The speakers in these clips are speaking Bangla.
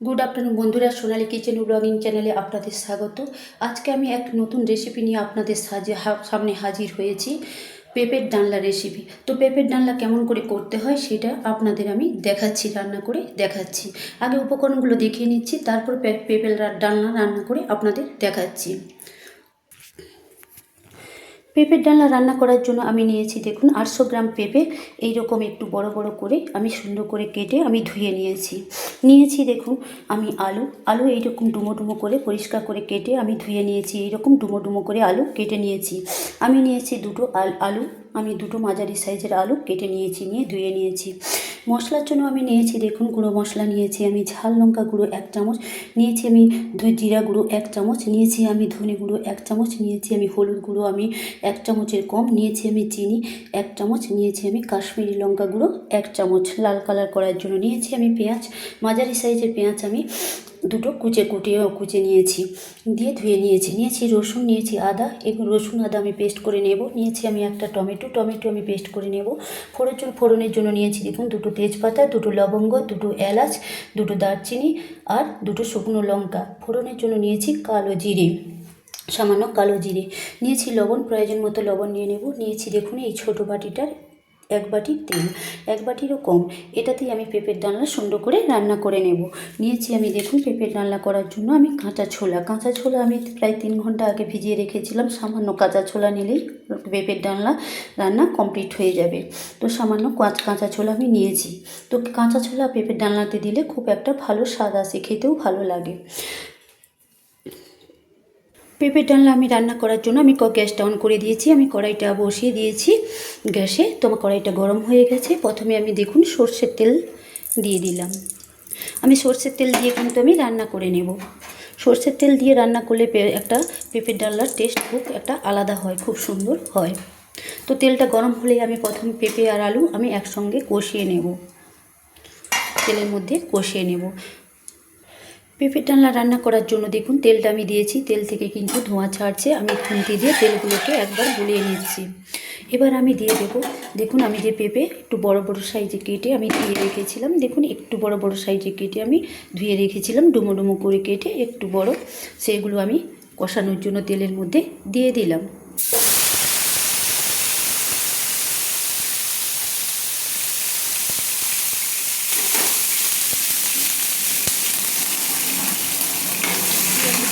গুড আফটারনুন বন্ধুরা, সোনালী কিচেন ব্লগিং চ্যানেলে আপনাদের স্বাগত। আজকে আমি এক নতুন রেসিপি নিয়ে আপনাদের সামনে হাজির হয়েছি। পেঁপের ডালনা রেসিপি। তো পেঁপের ডালনা কেমন করে করতে হয় সেটা আপনাদের আমি দেখাচ্ছি, রান্না করে দেখাচ্ছি। আগে উপকরণগুলো দেখিয়ে নিচ্ছি, তারপর পেঁপের ডালনা রান্না করে আপনাদের দেখাচ্ছি। পেঁপের ডালনা রান্না করার জন্য আমি নিয়েছি দেখুন 800 গ্রাম পেঁপে। এইরকম একটু বড় বড় করে আমি সুন্দর করে কেটে আমি ধুয়ে নিয়েছি দেখুন। আমি আলু এইরকম ডুমো ডুমো করে পরিষ্কার করে কেটে আমি ধুয়ে নিয়েছি। এইরকম ডুমো ডুমো করে আলু কেটে নিয়েছি। আমি নিয়েছি দুটো আলু, আমি দুটো মাঝারি সাইজের আলু কেটে নিয়ে ধুয়ে নিয়েছি। মশলার জন্য আমি নিয়েছি দেখুন গুঁড়ো মশলা নিয়েছি আমি ঝাল লঙ্কা গুঁড়ো 1 চামচ নিয়েছি, আমি জিরা গুঁড়ো 1 চামচ নিয়েছি, আমি ধনে গুঁড়ো 1 চামচ নিয়েছি, আমি হলুদ গুঁড়ো আমি 1 চামচের কম নিয়েছি, আমি চিনি 1 চামচ নিয়েছি, আমি কাশ্মীরি লঙ্কা গুঁড়ো 1 চামচ লাল কালার করার জন্য নিয়েছি। আমি পেঁয়াজ মাঝারি সাইজের পেঁয়াজ আমি দুটো কুচে নিয়েছি, দিয়ে ধুয়ে নিয়েছি রসুন নিয়েছি, আদা, এবং রসুন আদা আমি পেস্ট করে নেব। নিয়েছি আমি একটা টমেটো আমি পেস্ট করে নেব। ফোড়নের জন্য নিয়েছি দেখুন দুটো তেজপাতা, দুটো লবঙ্গ, দুটো এলাচ, দুটো দারচিনি আর দুটো শুকনো লঙ্কা। ফোড়নের জন্য নিয়েছি সামান্য কালো জিরে নিয়েছি। লবণ প্রয়োজন মতো লবণ নিয়ে নেব। নিয়েছি দেখুন এই ছোটো বাটিটার 1 বাটি তেল, 1 বাটিরও কম। এটাতেই আমি পেঁপের ডালনা সুন্দর করে রান্না করে নেব। নিয়েছি আমি দেখুন পেঁপের ডালনা করার জন্য আমি কাঁচা ছোলা আমি প্রায় 3 ঘন্টা আগে ভিজিয়ে রেখেছিলাম। সামান্য কাঁচা ছোলা নিলেই পেঁপের ডালনা রান্না কমপ্লিট হয়ে যাবে। তো সামান্য কাঁচা ছোলা আমি নিয়েছি। তো কাঁচা ছোলা পেঁপের ডালনাতে দিলে খুব একটা ভালো স্বাদ আসে, খেতেও ভালো লাগে। পেঁপের ডালনা আমি রান্না করার জন্য আমি গ্যাসটা অন করে দিয়েছি। আমি কড়াইটা বসিয়ে দিয়েছি গ্যাসে। তোমার কড়াইটা গরম হয়ে গেছে। প্রথমে আমি দেখুন সর্ষের তেল দিয়ে দিলাম। আমি সর্ষের তেল দিয়ে কিন্তু আমি রান্না করে নেব। সর্ষের তেল দিয়ে রান্না করলে একটা পেঁপের ডালনার টেস্ট খুব একটা আলাদা হয়, খুব সুন্দর হয়। তো তেলটা গরম হলে আমি প্রথমে পেঁপে আর আলু আমি একসঙ্গে কষিয়ে নেব, তেলের মধ্যে কষিয়ে নেব। পেঁপের ডালনা রান্না করার জন্য দেখুন তেলটা আমি দিয়েছি, তেল থেকে কিন্তু ধোঁয়া ছাড়ছে। আমি খুন্তি দিয়ে তেলগুলোকে একবার গুলিয়ে নিচ্ছি। এবার আমি দিয়ে দেবো দেখুন আমি যে পেঁপে একটু বড় বড় সাইজে কেটে আমি ধুয়ে রেখেছিলাম, দেখুন একটু বড় বড় সাইজে কেটে আমি ধুয়ে রেখেছিলাম, ডুমো ডুমো করে কেটে একটু বড়, সেইগুলো আমি কষানোর জন্য তেলের মধ্যে দিয়ে দিলাম।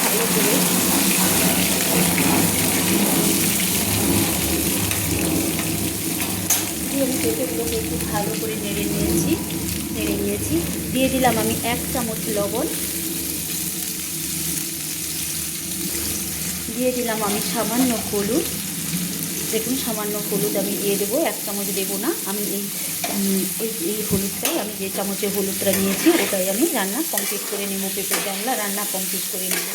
ভালো করে আমি পেঁপেগুলোকে একটু ভালো করে নেড়ে নিয়েছি। দিয়ে দিলাম আমি 1 চামচ লবণ, দিয়ে দিলাম আমি সামান্য হলুদ। দেখুন সামান্য হলুদ আমি দিয়ে দেবো, 1 চামচ দেবো না। আমি এই হলুদটাই, আমি যে চামচের হলুদটা নিয়েছি ওটাই আমি রান্না কমপ্লিট করে নেব। পেঁপের ডালনা রান্না কমপ্লিট করে নেব।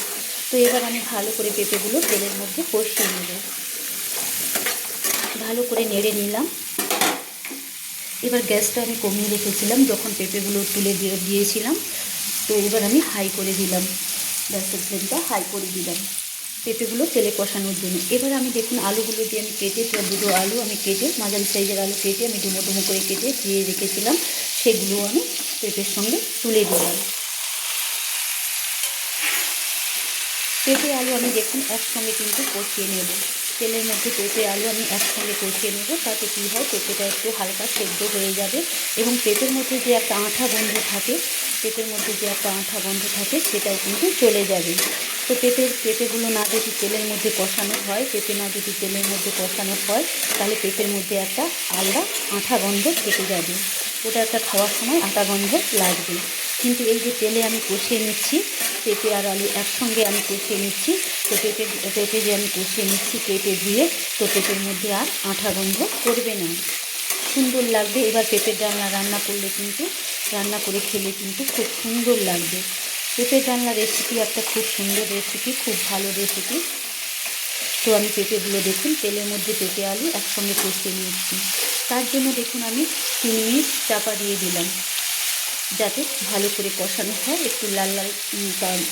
তো এবার আমি ভালো করে পেঁপেগুলো তেলের মধ্যে কষিয়ে নেব। ভালো করে নেড়ে নিলাম। এবার গ্যাসটা আমি কমিয়ে রেখেছিলাম যখন পেঁপেগুলো তুলে দিয়েছিলাম। তো এবার আমি হাই করে দিলাম, গ্যাসের ফ্লেমটা হাই করে দিলাম পেঁপেগুলো তেলে কষানোর জন্য। এবার আমি দেখুন আলুগুলো দিয়ে আমি কেটে, দুটো আলু আমি কেটে মাঝারি সাইজের আলু কেটে আমি ডুমো ডুমো করে কেটে ধুয়ে রেখেছিলাম, সেগুলো আমি পেঁপের সঙ্গে তুলে দিলাম। পেঁপে আলু আমি দেখুন একসঙ্গে কিন্তু কষিয়ে নেব। তেলের মধ্যে পেঁপে আলু আমি একসঙ্গে কষিয়ে নেব, তাতে কী হয় পেঁপেটা একটু হালকা সেদ্ধ হয়ে যাবে এবং পেঁপের মধ্যে যে একটা আঠা গন্ধ থাকে, সেটাও কিন্তু চলে যাবে। তো পেঁপেগুলো না যদি তেলের মধ্যে কষানো হয়, তাহলে পেঁপের মধ্যে একটা আলাদা আঠা গন্ধ থেকে যাবে, ওটা একটা খাওয়ার সময় আঠা গন্ধ লাগবে। কিন্তু এই যে তেলে আমি কষিয়ে নিচ্ছি, পেঁপে আর আলু একসঙ্গে আমি কষিয়ে নিচ্ছি, তো পেঁপে যে আমি কষিয়ে নিচ্ছি পেঁপে দিয়ে, তো পেঁপের মধ্যে আর আঠা গন্ধ করবে না, সুন্দর লাগবে। এবার পেঁপের ডালনা রান্না করে খেলে কিন্তু খুব সুন্দর লাগবে। পেঁপের ডালনা রেসিপি একটা খুব সুন্দর রেসিপি, খুব ভালো রেসিপি। তো আমি পেঁপেগুলো দেখুন তেলের মধ্যে পেঁপে আলু একসঙ্গে কষিয়ে নিচ্ছি। তার জন্য দেখুন আমি 3 মিনিট চাপা দিয়ে দিলাম। যাতে ভালো করে কষানো হয়, একটু লাল লাল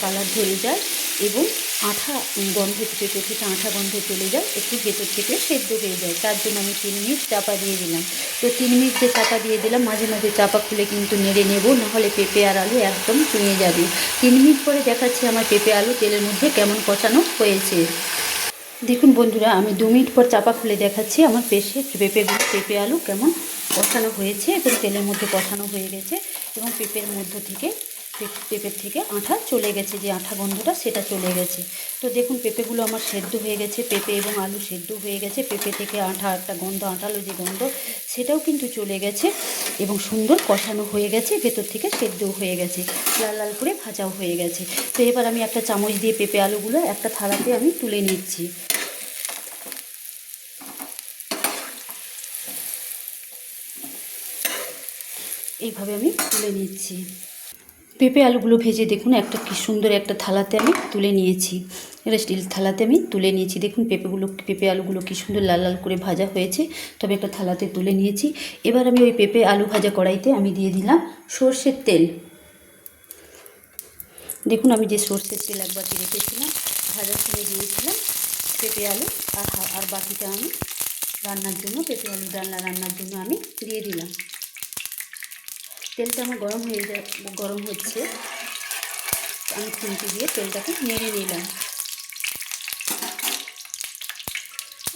কালার ধরে যায় এবং আঠা গন্ধ পেঁপে থেকে আঠা গন্ধ চলে যায়, একটু ভেতর থেকে সেদ্ধ হয়ে যায়। তার জন্য আমি 3 মিনিট চাপা দিয়ে দিলাম। তো 3 মিনিট যে চাপা দিয়ে দিলাম, মাঝে মাঝে চাপা খুলে কিন্তু নেড়ে নেব, নাহলে পেঁপে আর আলু একদম চুঁয়ে যাবে। 3 মিনিট পরে দেখাচ্ছি আমার পেঁপে আলু তেলের মধ্যে কেমন কষানো হয়েছে। দেখুন বন্ধুরা, আমি 2 মিনিট পর চাপা খুলে দেখাচ্ছি আমার পেঁপে আলু কেমন কষানো হয়েছে এবং তেলের মধ্যে কষানো হয়ে গেছে এবং পেঁপের থেকে আঠা চলে গেছে, যে আঠা গন্ধটা সেটা চলে গেছে। তো দেখুন পেঁপেগুলো আমার সেদ্ধ হয়ে গেছে, পেঁপে এবং আলু সেদ্ধ হয়ে গেছে, পেঁপে থেকে আঠা একটা গন্ধ, আঠালো যে গন্ধ সেটাও কিন্তু চলে গেছে এবং সুন্দর কষানো হয়ে গেছে, ভেতর থেকে সেদ্ধও হয়ে গেছে, লাল লাল করে ভাজাও হয়ে গেছে। তো এবার আমি একটা চামচ দিয়ে পেঁপে আলুগুলো একটা থালাতে আমি তুলে নিচ্ছি। এইভাবে আমি তুলে নিচ্ছি। পেঁপে আলুগুলো ভেজে দেখুন একটা কি সুন্দর একটা থালাতে আমি তুলে নিয়েছি, এটা স্টিল থালাতে আমি তুলে নিয়েছি। দেখুন পেঁপে আলুগুলো কি সুন্দর লাল লাল করে ভাজা হয়েছে, তবে একটা থালাতে তুলে নিয়েছি। এবার আমি ওই পেঁপে আলু ভাজা কড়াইতে আমি দিয়ে দিলাম সর্ষের তেল। দেখুন আমি যে সর্ষের তেল এক বাটি রেখেছিলাম, ভাজার সময় দিয়েছিলাম পেঁপে আলু, আর বাকিটা আমি রান্নার জন্য, পেঁপে আলু রান্নার জন্য আমি দিয়ে দিলাম। তেলটা আমার গরম হচ্ছে, আমি খুন্তি দিয়ে তেলটাকে নেড়ে নিলাম।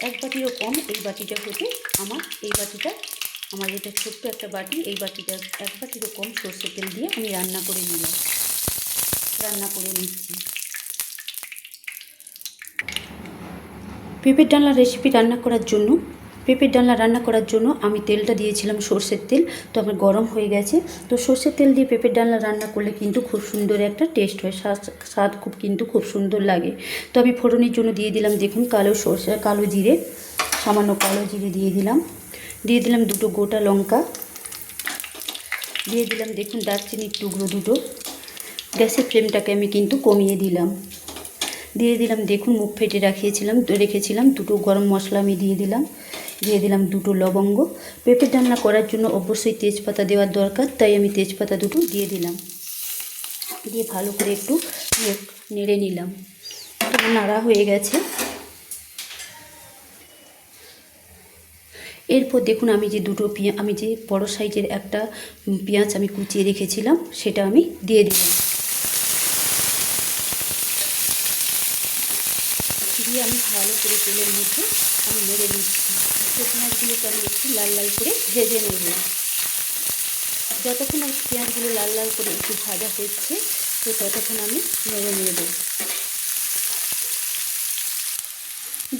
এক বাটিরও কম এই বাটিটা হতে আমার এটা ছোট্ট একটা বাটি, এই বাটিটা এক বাটিরও কম সর্ষের তেল দিয়ে আমি রান্না করে নিচ্ছি। পেঁপের ডালনা রান্না করার জন্য আমি তেলটা দিয়েছিলাম সর্ষের তেল, তো আমার গরম হয়ে গেছে। তো সর্ষের তেল দিয়ে পেঁপের ডালনা রান্না করলে কিন্তু খুব সুন্দর একটা টেস্ট হয়, স্বাদ খুব সুন্দর লাগে। তো আমি ফোড়নের জন্য দিয়ে দিলাম দেখুন কালো জিরে, সামান্য কালো জিরে দিয়ে দিলাম 2টো গোটা লঙ্কা, দিয়ে দিলাম দেখুন দারচিনির টুকরো 2টো। গ্যাসের ফ্লেমটাকে আমি কিন্তু কমিয়ে দিলাম। দিয়ে দিলাম দেখুন মুখ ফেটে রেখেছিলাম 2টো গরম মশলা আমি দিয়ে দিলাম 2টো লবঙ্গ। পেঁপের রান্না করার জন্য অবশ্যই তেজপাতা দেওয়ার দরকার, তাই আমি তেজপাতা 2টো দিয়ে দিলাম। দিয়ে ভালো করে একটু নেড়ে নিলাম। নাড়া হয়ে গেছে। এরপর দেখুন আমি যে বড় সাইজের একটা পেঁয়াজ আমি কুচিয়ে রেখেছিলাম সেটা আমি দিয়ে দিলাম। দিয়ে আমি ভালো করে তেলের মধ্যে আমি নেড়ে নিচ্ছি। তো পেঁয়াজগুলোকে আমি একটু লাল লাল করে ভেজে নেব। যতক্ষণ আমার পেঁয়াজগুলো লাল লাল করে একটু ভাজা হচ্ছে, তো ততক্ষণ আমি নেড়ে নেব।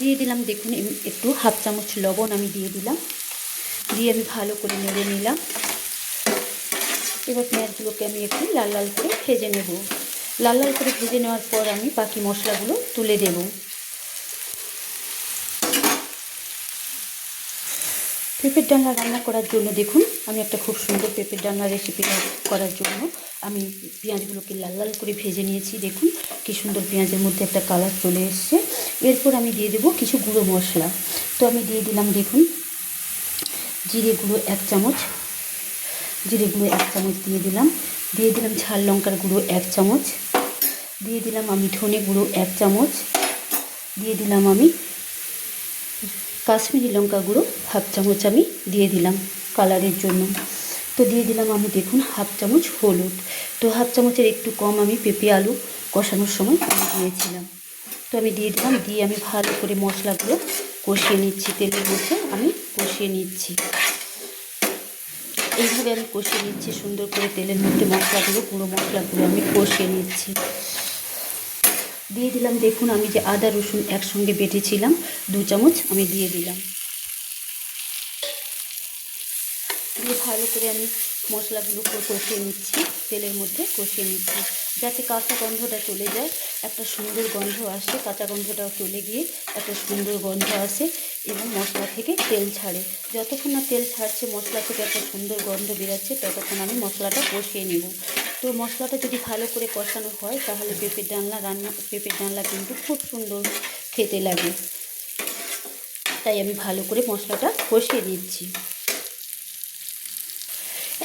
দিয়ে দিলাম দেখুন একটু 1/2 চামচ লবণ আমি দিয়ে দিলাম, দিয়ে আমি ভালো করে নেড়ে নিলাম। এবার পেঁয়াজগুলোকে আমি একটু লাল লাল করে ভেজে নেব। লাল লাল করে ভেজে নেওয়ার পর আমি বাকি মশলাগুলো তুলে দেব। পেঁপের ডালনা রান্না করার জন্য দেখুন আমি একটা খুব সুন্দর পেঁপের ডালনা রেসিপি করার জন্য আমি পেঁয়াজগুলোকে লাল লাল করে ভেজে নিয়েছি। দেখুন কি সুন্দর পেঁয়াজের মধ্যে একটা কালার চলে এসছে। এরপর আমি দিয়ে দেবো কিছু গুঁড়ো মশলা। তো আমি দিয়ে দিলাম দেখুন জিরে গুঁড়ো 1 চামচ দিয়ে দিলাম ঝাল লঙ্কার গুঁড়ো 1 চামচ, দিয়ে দিলাম আমি ধনে গুঁড়ো 1 চামচ, দিয়ে দিলাম আমি কাশ্মীরি লঙ্কা গুঁড়ো 1/2 চামচ আমি দিয়ে দিলাম কালারের জন্য। তো দিয়ে দিলাম আমি দেখুন 1/2 চামচ হলুদ। তো 1/2 চামচের একটু কম আমি পেঁপে আলু কষানোর সময় আমি দিয়েছিলাম। তো আমি দিয়ে দিলাম, দিয়ে আমি ভালো করে মশলাগুলো কষিয়ে নিচ্ছি, তেলের মধ্যে আমি কষিয়ে নিচ্ছি। এইভাবে আমি কষিয়ে নিচ্ছি সুন্দর করে তেলের মধ্যে গুঁড়ো মশলাগুলো আমি কষিয়ে নিচ্ছি। দিয়ে দিলাম দেখুন আমি যে আদা রসুন একসঙ্গে বেটেছিলাম 2 চামচ আমি দিয়ে দিলাম। দিয়ে ভালো করে আমি মশলাগুলো কষিয়ে নিচ্ছি, তেলের মধ্যে কষিয়ে নিচ্ছি, যাতে কাঁচা গন্ধটা চলে যায়, একটা সুন্দর গন্ধ আসে, কাঁচা গন্ধটাও চলে গিয়ে একটা সুন্দর গন্ধ আসে এবং মশলা থেকে তেল ছাড়ে। যতক্ষণ না তেল ছাড়ছে, মশলা থেকে একটা সুন্দর গন্ধ বেরাচ্ছে, ততক্ষণ আমি মশলাটা কষিয়ে নেব। তো মশলাটা যদি ভালো করে কষানো হয় তাহলে পেঁপের ডালনা কিন্তু খুব সুন্দর খেতে লাগে। তাই আমি ভালো করে মশলাটা কষিয়ে নিচ্ছি।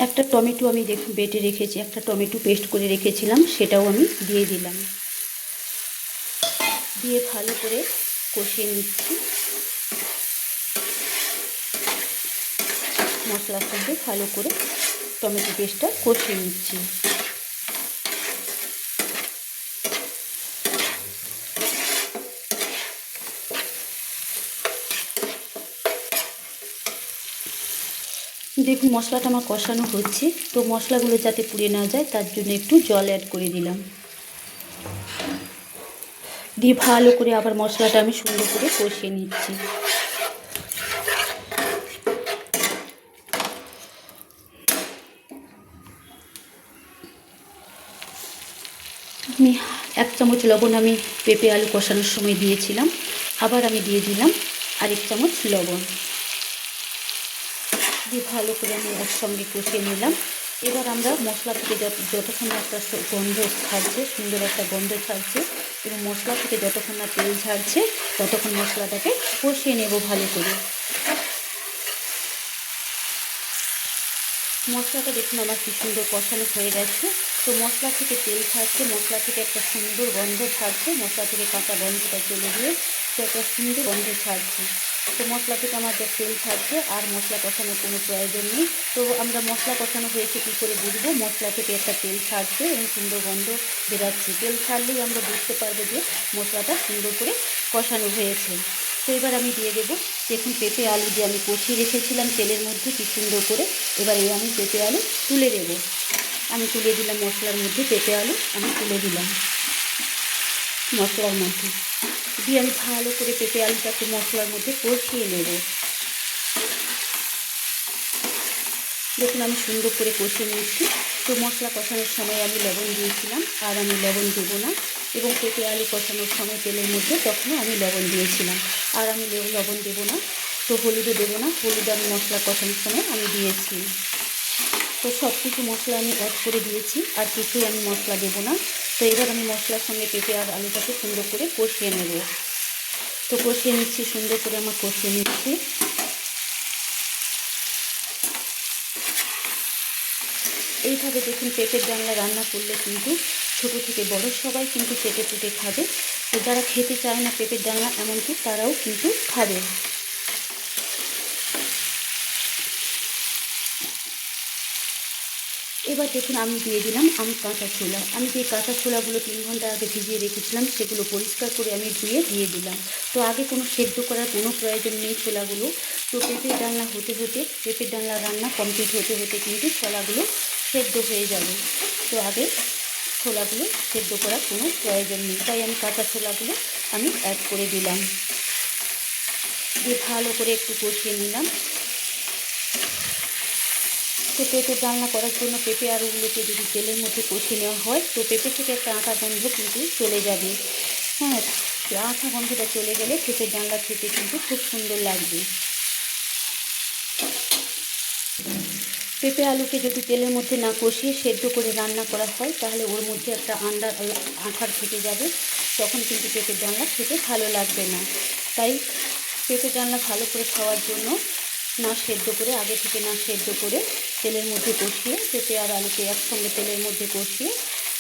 একটা টমেটো আমি বেটে রেখেছি, একটা টমেটো পেস্ট করে রেখেছিলাম, সেটাও আমি দিয়ে দিলাম। দিয়ে ভালো করে কষিয়ে নিচ্ছি। মশলার সঙ্গে ভালো করে টমেটো পেস্টটা কষিয়ে নিচ্ছি। দেখুন মশলাটা আমার কষানো হচ্ছে, তো মশলাগুলো যাতে পুড়ে না যায় তার জন্য একটু জল অ্যাড করে দিলাম। দিয়ে ভালো করে আবার মশলাটা আমি সুন্দর করে কষিয়ে নিচ্ছি। আমি 1 চামচ লবণ আমি পেঁপে আলু কষানোর সময় দিয়েছিলাম, আবার আমি দিয়ে দিলাম আরেক চামচ লবণ। দিয়ে ভালো করে আমি একসঙ্গে কষিয়ে নিলাম। এবার আমরা মশলা থেকে যতক্ষণ একটা গন্ধ ছাড়ছে, সুন্দর একটা গন্ধ ছাড়ছে, এবং মশলা থেকে যতক্ষণ না তেল ছাড়ছে ততক্ষণ মশলাটাকে কষিয়ে নেব ভালো করে। মশলাটা দেখুন আমার কি সুন্দর কষানো হয়ে গেছে। তো মশলা থেকে তেল ছাড়ছে, মশলা থেকে একটা সুন্দর গন্ধ ছাড়ছে, মশলা থেকে কাঁচা গন্ধটা চলে গিয়ে তো একটা সুন্দর গন্ধ ছাড়ছে। তো মশলা থেকে আমার যা তেল ছাড়ছে, আর মশলা কষানোর কোনো প্রয়োজন নেই। তো আমরা মশলা কষানো হয়েছে কী করে বুঝবো? মশলা থেকে একটা তেল ছাড়ছে এবং সুন্দর গন্ধ বেরাচ্ছে। তেল ছাড়লেই আমরা বুঝতে পারবো যে মশলাটা সুন্দর করে কষানো হয়েছে। তো এবার আমি দিয়ে দেবো, দেখুন পেঁপে আলু দিয়ে আমি কষিয়ে রেখেছিলাম তেলের মধ্যে কি সুন্দর করে। এবার আমি পেঁপে আলু তুলে দেবো। আমি তুলে দিলাম মশলার মধ্যে, পেঁপে আলু আমি তুলে দিলাম মশলার মধ্যে। দিয়ে আমি ভালো করে পেঁপে আলুটাকে মশলার মধ্যে কষিয়ে নেব। দেখুন আমি সুন্দর করে কষিয়ে নিচ্ছি। তো মশলা কষানোর সময় আমি লবণ দিয়েছিলাম, আর আমি লবণ দেবো না। এবং পেঁপে আলু কষানোর সময় তেলের মধ্যে তখনও আমি লবণ দিয়েছিলাম, আর আমি লবণ দেবো না। তো হলুদও দেবো না, হলুদ আমি মশলা কষানোর সময় আমি দিয়েছি। তো সব কিছু মশলা আমি অ্যাড করে দিয়েছি, আর কিছুই আমি মশলা দেবো না। তো এবার আমি মশলার সঙ্গে পেঁপে আর আলুটাকে সুন্দর করে কষিয়ে নেব। তো কষিয়ে নিচ্ছি, সুন্দর করে আমার কষিয়ে নিচ্ছি। এইভাবে দেখুন পেঁপের ডালনা রান্না করলে কিন্তু ছোটো থেকে বড় সবাই কিন্তু চেটে পুটে খাবে। তো যারা খেতে চায় না পেঁপের ডালনা, এমনকি তারাও কিন্তু খাবে। এবার দেখুন আমি দিয়ে দিলাম কাঁচা ছোলা। আমি যে কাঁচা ছোলাগুলো 3 ঘন্টা আগে ভিজিয়ে রেখেছিলাম, সেগুলো পরিষ্কার করে আমি ধুয়ে দিয়ে দিলাম। তো আগে কোনো সেদ্ধ করার কোনো প্রয়োজন নেই ছোলাগুলো। তো পেঁপের ডালনা হতে হতে, পেঁপের ডালনা রান্না কমপ্লিট হতে হতে কিন্তু ছোলাগুলো সেদ্ধ হয়ে যাবে। তো আগে ছোলাগুলো সেদ্ধ করার কোনো প্রয়োজন নেই, তাই আমি কাঁচা ছোলাগুলো আমি অ্যাড করে দিলাম। দিয়ে ভালো করে একটু কষিয়ে নিলাম। তো পেঁপে ডালনা করার জন্য পেঁপে আলুগুলোকে যদি তেলের মধ্যে কষিয়ে নেওয়া হয়, তো পেঁপে থেকে একটা আঠা গন্ধ কিন্তু চলে যাবে। হ্যাঁ, আঠা গন্ধটা চলে গেলে পেঁপের ডালনা খেতে কিন্তু খুব সুন্দর লাগবে। পেঁপে আলুকে যদি তেলের মধ্যে না কষিয়ে সেদ্ধ করে রান্না করা হয়, তাহলে ওর মধ্যে একটা আঠার থেকে যাবে, তখন কিন্তু পেঁপের ডালনা খেতে ভালো লাগবে না। তাই পেঁপের ডালনা ভালো করে খাওয়ার জন্য আগে থেকে না সেদ্ধ করে তেলের মধ্যে কষিয়ে পেঁপে আর আলুকে একসঙ্গে তেলের মধ্যে কষিয়ে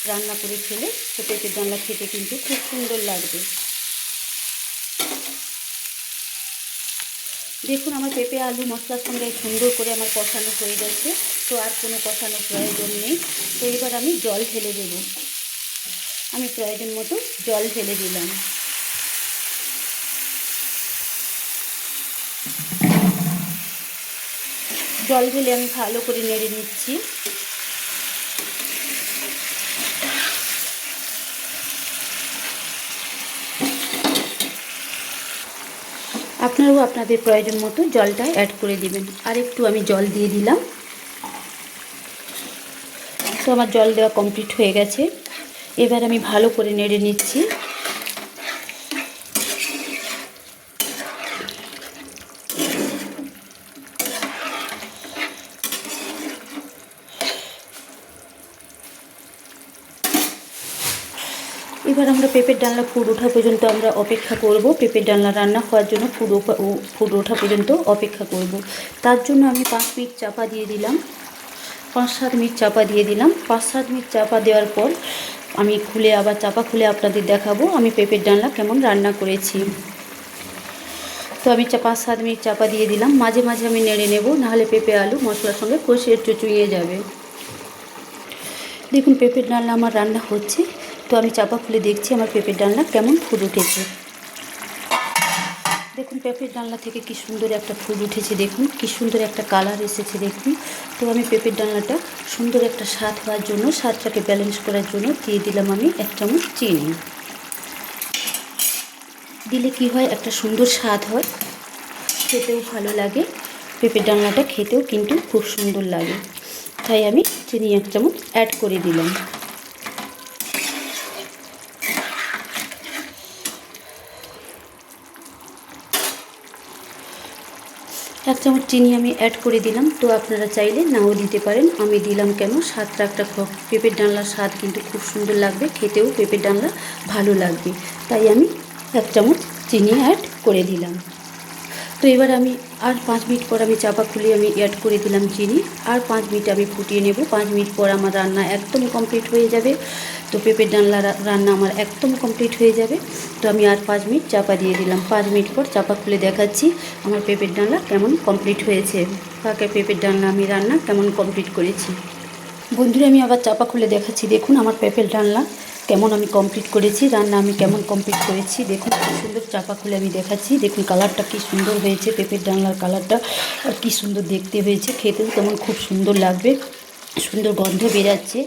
রান্না করে খেলে তো পেঁপের ডালনা খেতে কিন্তু খুব সুন্দর লাগবে। দেখুন আমার পেঁপে আলু মশলার সঙ্গে সুন্দর করে আমার কষানো হয়ে গেছে। তো আর কোনো কষানোর প্রয়োজন নেই। তো এবার আমি জল ঢেলে দেব। আমি প্রয়োজন মতো জল ঢেলে দিলাম। জল ঢেলে আমি ভালো করে নেড়ে নিচ্ছি। আপনারাও আপনাদের প্রয়োজন মতো জলটা অ্যাড করে দেবেন। আর একটু আমি জল দিয়ে দিলাম। তো আমার জল দেওয়া কমপ্লিট হয়ে গেছে। এবার আমি ভালো করে নেড়ে নিচ্ছি। এবার আমরা পেঁপের ডালনা ফুট ওঠা পর্যন্ত আমরা অপেক্ষা করব। পেঁপের ডালনা রান্না হওয়ার জন্য ফুট ওঠা পর্যন্ত অপেক্ষা করব। তার জন্য আমি 5 মিনিট চাপা দিয়ে দিলাম। 5-7 মিনিট চাপা দিয়ে দিলাম। 5-7 মিনিট চাপা দেওয়ার পর আমি খুলে আবার চাপা খুলে আপনাদের দেখাবো আমি পেঁপের ডালনা কেমন রান্না করেছি। তো আমি 5-7 মিনিট চাপা দিয়ে দিলাম। মাঝে মাঝে আমি নেড়ে নেব, নাহলে পেঁপে আলু মশলার সঙ্গে কষে চুচুইয়ে যাবে। দেখুন পেঁপের ডালনা আমার রান্না হচ্ছে। তো আমি চাপা খুলে দেখছি আমার পেঁপের ডালনা কেমন ফুল উঠেছে। দেখুন পেঁপের ডালনা থেকে কি সুন্দর একটা ফুল উঠেছে, দেখুন কি সুন্দর একটা কালার এসেছে দেখুন। তো আমি পেঁপের ডালনাটা সুন্দর একটা স্বাদ হওয়ার জন্য, স্বাদটাকে ব্যালেন্স করার জন্য দিয়ে দিলাম আমি 1 চামচ চিনি। দিলে কি হয়, একটা সুন্দর স্বাদ হয়, খেতেও ভালো লাগে। পেঁপের ডালনাটা খেতেও কিন্তু খুব সুন্দর লাগে, তাই আমি চিনি 1 চামচ অ্যাড করে দিলাম। 1 চামচ চিনি আমি অ্যাড করে দিলাম। তো আপনারা চাইলে নাও দিতে পারেন, আমি দিলাম কেন, স্বাদটা একটা পেঁপের ডালনার স্বাদ কিন্তু খুব সুন্দর লাগবে, খেতেও পেঁপের ডালনা ভালো লাগবে, তাই আমি 1 চামচ চিনি অ্যাড করে দিলাম। তো এবার আমি আর 5 মিনিট পর আমি চাপা খুলে আমি অ্যাড করে দিলাম চিনি। আর 5 মিনিট আমি ফুটিয়ে নেব। 5 মিনিট পর আমার রান্না একদম কমপ্লিট হয়ে যাবে। তো পেঁপের ডালনা রান্না আমার একদম কমপ্লিট হয়ে যাবে। তো আমি আর 5 মিনিট চাপা দিয়ে দিলাম। 5 মিনিট পর চাপা খুলে দেখাচ্ছি আমার পেঁপের ডালনা কেমন কমপ্লিট হয়েছে, পেঁপের ডালনা আমি রান্না কেমন কমপ্লিট করেছি। বন্ধুরা আমি আবার চাপা খুলে দেখাচ্ছি, দেখুন আমার পেঁপের ডালনা কেমন আমি কমপ্লিট করেছি, রান্না আমি কেমন কমপ্লিট করেছি। দেখুন কী সুন্দর চাপা খুলে আমি দেখাচ্ছি, দেখুন কালারটা কি সুন্দর হয়েছে, পেঁপের ডালনার কালারটা আর কি সুন্দর দেখতে হয়েছে, খেতেও তেমন খুব সুন্দর লাগবে, সুন্দর গন্ধ বেরাচ্ছে।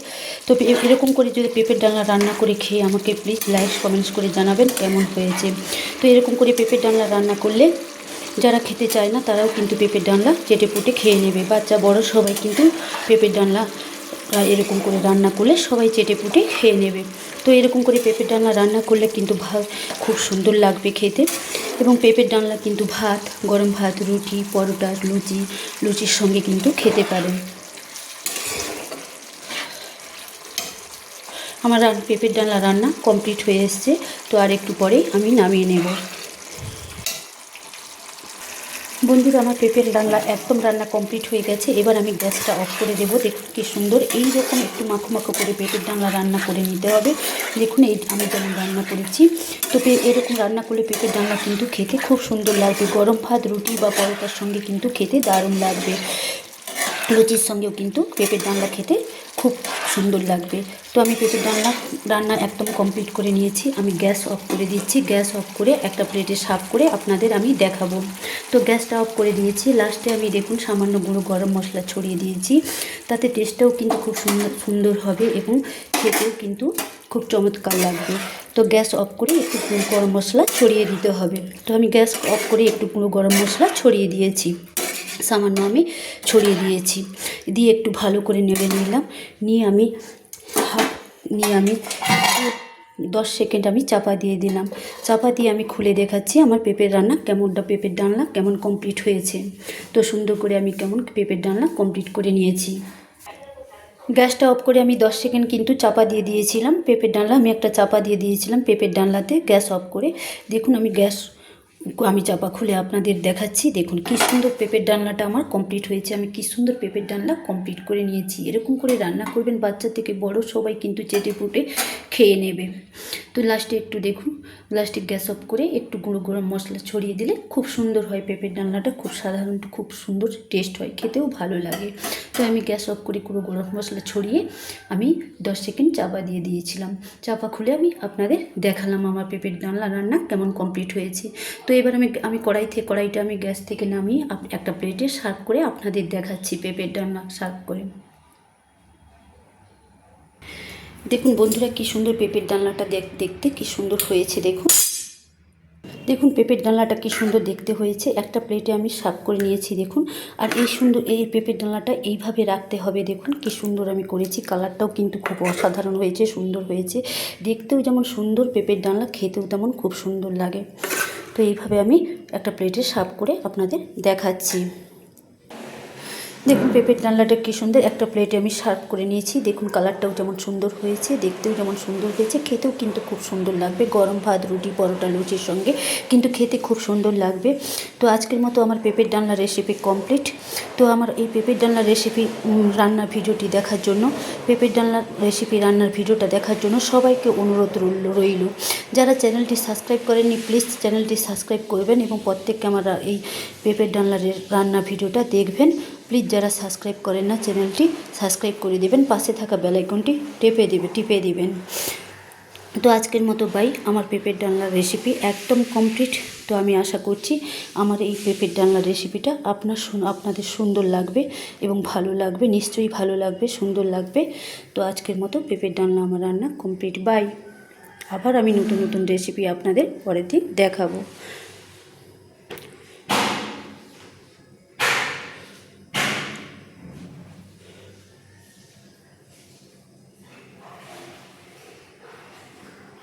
তো এরকম করে যদি পেঁপের ডালনা রান্না করে খেয়ে আমাকে প্লিজ লাইক কমেন্টস করে জানাবেন কেমন হয়েছে। তো এরকম করে পেঁপের ডালনা রান্না করলে যারা খেতে চায় না তারাও কিন্তু পেঁপের ডালনা চেটে পুটে খেয়ে নেবে, বাচ্চা বড় সবাই কিন্তু পেঁপের ডালনা এরকম করে রান্না করলে সবাই চেটে পুটে খেয়ে নেবে। তো এরকম করে পেঁপের ডালনা রান্না করলে কিন্তু খুব সুন্দর লাগবে খেতে। এবং পেঁপের ডালনা কিন্তু ভাত, গরম ভাত, রুটি, পরোটা, লুচির সঙ্গে কিন্তু খেতে পারেন। আমার পেঁপের ডালনা রান্না কমপ্লিট হয়ে এসছে। তো আর একটু পরেই আমি নামিয়ে নেব। বন্ধুরা আমার পেঁপের ডালনা একদম রান্না কমপ্লিট হয়ে গেছে। এবার আমি গ্যাসটা অফ করে দেবো। দেখুন কি সুন্দর এইরকম একটু মাখো মাখো করে পেঁপের ডালনা রান্না করে নিতে হবে। দেখুন এই আমি যেমন রান্না করেছি, তো এরকম রান্না করলে পেঁপের ডালনা কিন্তু খেতে খুব সুন্দর লাগবে, গরম ভাত, রুটি বা পরোটার সঙ্গে কিন্তু খেতে দারুণ লাগবে, লুচির সঙ্গেও কিন্তু পেঁপের ডালনা খেতে খুব সুন্দর লাগবে। তো আমি পেঁপের ডালনা রান্না একদম কমপ্লিট করে নিয়েছি। আমি গ্যাস অফ করে দিচ্ছি। গ্যাস অফ করে একটা প্লেটে সার্ভ করে আপনাদের আমি দেখাবো। তো গ্যাসটা অফ করে দিয়েছি। লাস্টে আমি দেখুন সামান্য গুঁড়ো গরম মশলা ছড়িয়ে দিয়েছি, তাতে টেস্টটাও কিন্তু খুব সুন্দর হবে এবং খেতেও কিন্তু খুব চমৎকার লাগবে। তো গ্যাস অফ করে একটু গুঁড়ো গরম মশলা ছড়িয়ে দিতে হবে। তো আমি গ্যাস অফ করে একটু গুঁড়ো গরম মশলা ছড়িয়ে দিয়েছি, সামান্য আমি ছড়িয়ে দিয়েছি, দিয়ে একটু ভালো করে নেড়ে নিলাম। নিয়ে আমি 10 সেকেন্ড আমি চাপা দিয়ে দিলাম। চাপা দিয়ে আমি খুলে দেখাচ্ছি আমার পেঁপের ডালনা কেমন কমপ্লিট হয়েছে। তো সুন্দর করে আমি কেমন পেঁপের ডালনা কমপ্লিট করে নিয়েছি। গ্যাসটা অফ করে আমি 10 সেকেন্ড কিন্তু চাপা দিয়ে দিয়েছিলাম। পেঁপের ডালনা আমি একটা চাপা দিয়ে দিয়েছিলাম পেঁপের ডালনাতে, গ্যাস অফ করে। দেখুন আমি চাপা খুলে আপনাদের দেখাচ্ছি। দেখুন কি সুন্দর পেঁপের ডালনাটা আমার কমপ্লিট হয়েছে। আমি কি সুন্দর পেঁপের ডালনা কমপ্লিট করে নিয়েছি। এরকম করে রান্না করবেন, বাচ্চা থেকে বড় সবাই কিন্তু চেটে পুটে খেয়ে নেবে। তো লাস্টে একটু দেখুন, লাস্টে গ্যাস অফ করে একটু গুঁড়ো গরম মশলা ছড়িয়ে দিলে খুব সুন্দর হয় পেঁপের ডালনাটা, খুব সাধারণ খুব সুন্দর টেস্ট হয়, খেতেও ভালো লাগে। তো আমি গ্যাস অফ করে গুঁড়ো গরম মশলা ছড়িয়ে আমি 10 সেকেন্ড চাপা দিয়ে দিয়েছিলাম। চাপা খুলে আমি আপনাদের দেখালাম আমার পেঁপের ডালনা রান্না কেমন কমপ্লিট হয়েছে। তো এবার আমি কড়াইটা আমি গ্যাস থেকে নামিয়ে একটা প্লেটে সার্ভ করে আপনাদের দেখাচ্ছি পেঁপের ডালনা সার্ভ করে। দেখুন বন্ধুরা কি সুন্দর পেঁপের ডালনাটা দেখতে কি সুন্দর হয়েছে। দেখুন পেঁপের ডালনাটা কি সুন্দর দেখতে হয়েছে। একটা প্লেটে আমি সার্ভ করে নিয়েছি দেখুন। আর এই পেঁপের ডালনাটা এইভাবে রাখতে হবে। দেখুন কি সুন্দর আমি করেছি, কালারটাও কিন্তু খুব অসাধারণ হয়েছে, সুন্দর হয়েছে, দেখতেও যেমন সুন্দর পেঁপের ডালনা, খেতেও তেমন খুব সুন্দর লাগে। তো এইভাবে আমি একটা প্লেটে সার্ভ করে আপনাদের দেখাচ্ছি। দেখুন পেঁপের ডালনাটা কী সুন্দর, একটা প্লেটে আমি সার্ভ করে নিয়েছি। দেখুন কালারটাও যেমন সুন্দর হয়েছে, দেখতেও যেমন সুন্দর হয়েছে, খেতেও কিন্তু খুব সুন্দর লাগবে গরম ভাত, রুটি, পরোটা, লুচির সঙ্গে কিন্তু খেতে খুব সুন্দর লাগবে। তো আজকের মতো আমার পেঁপের ডালনার রেসিপি কমপ্লিট। তো আমার এই পেঁপের ডালনার রেসিপি রান্নার ভিডিওটি দেখার জন্য, পেঁপের ডালনার রেসিপি রান্নার ভিডিওটা দেখার জন্য সবাইকে অনুরোধ রইল। যারা চ্যানেলটি সাবস্ক্রাইব করেননি প্লিজ চ্যানেলটি সাবস্ক্রাইব করবেন এবং প্রত্যেককে আমার এই পেঁপের ডালনার রান্না ভিডিওটা দেখবেন। প্লিজ যারা সাবস্ক্রাইব করেন না চ্যানেলটি সাবস্ক্রাইব করে দেবেন, পাশে থাকা বেল আইকনটি টিপে দিবেন। তো আজকের মতো বাই, আমার পেঁপের ডালনার রেসিপি একদম কমপ্লিট। তো আমি আশা করছি আমার এই পেঁপের ডালনার রেসিপিটা আপনাদের সুন্দর লাগবে এবং ভালো লাগবে, নিশ্চয়ই ভালো লাগবে, সুন্দর লাগবে। তো আজকের মতো পেঁপের ডালনা আমার রান্না কমপ্লিট। বাই। আবার আমি নতুন নতুন রেসিপি আপনাদের পরের দিন দেখাবো।